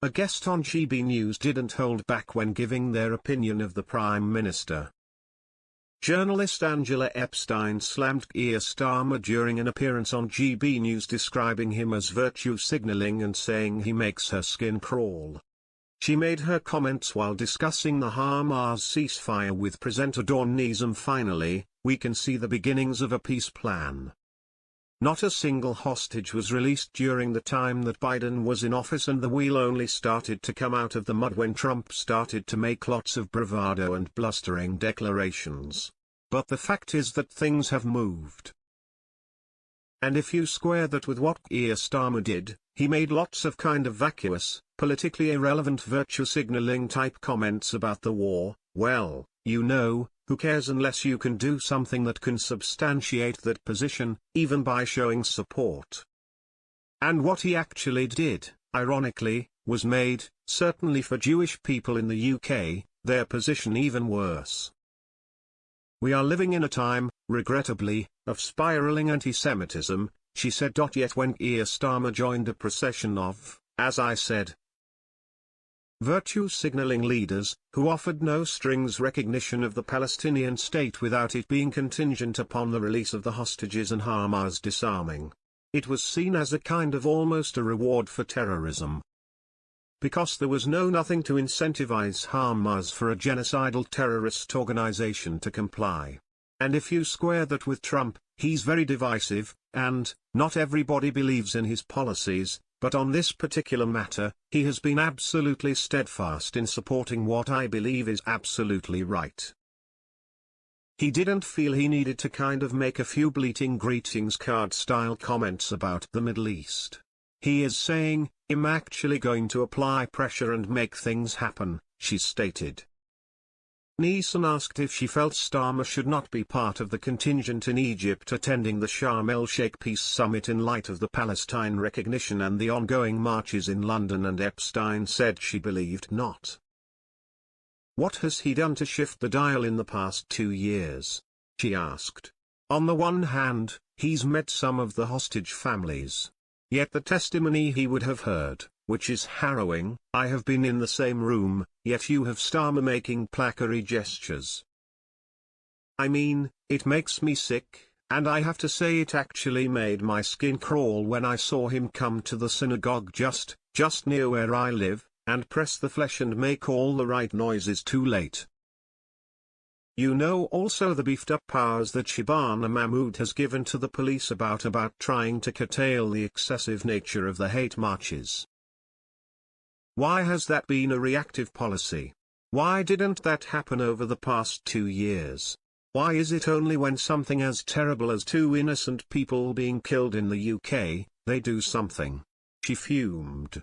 A guest on GB News didn't hold back when giving their opinion of the Prime Minister. Journalist Angela Epstein slammed Keir Starmer during an appearance on GB News, describing him as virtue signalling and saying he makes her skin crawl. She made her comments while discussing the Hamas ceasefire with presenter Dawn Nizam. Finally, we can see the beginnings of a peace plan. Not a single hostage was released during the time that Biden was in office, and the wheel only started to come out of the mud when Trump started to make lots of bravado and blustering declarations. But the fact is that things have moved. And if you square that with what Keir Starmer did, he made lots of kind of vacuous, politically irrelevant virtue signaling type comments about the war, well, you know, who cares unless you can do something that can substantiate that position, even by showing support. And what he actually did, ironically, was made, certainly for Jewish people in the UK, their position even worse. We are living in a time, regrettably, of spiraling anti-Semitism, she said. Yet when Keir Starmer joined a procession of, as I said, virtue-signaling leaders, who offered no strings recognition of the Palestinian state without it being contingent upon the release of the hostages and Hamas disarming, it was seen as a kind of almost a reward for terrorism. Because there was nothing to incentivize Hamas for a genocidal terrorist organization to comply. And if you square that with Trump, he's very divisive, and not everybody believes in his policies. But on this particular matter, he has been absolutely steadfast in supporting what I believe is absolutely right. He didn't feel he needed to kind of make a few bleating greetings card-style comments about the Middle East. He is saying, I'm actually going to apply pressure and make things happen, she stated. Nizam asked if she felt Starmer should not be part of the contingent in Egypt attending the Sharm el-Sheikh Peace Summit in light of the Palestine recognition and the ongoing marches in London, and Epstein said she believed not. What has he done to shift the dial in the past 2 years? She asked. On the one hand, he's met some of the hostage families. Yet the testimony he would have heard, which is harrowing, I have been in the same room, yet you have Starmer making placary gestures. I mean, it makes me sick, and I have to say it actually made my skin crawl when I saw him come to the synagogue just near where I live, and press the flesh and make all the right noises too late. You know, also the beefed-up powers that Shabana Mahmood has given to the police about trying to curtail the excessive nature of the hate marches. Why has that been a reactive policy? Why didn't that happen over the past 2 years? Why is it only when something as terrible as 2 innocent people being killed in the UK, they do something? She fumed.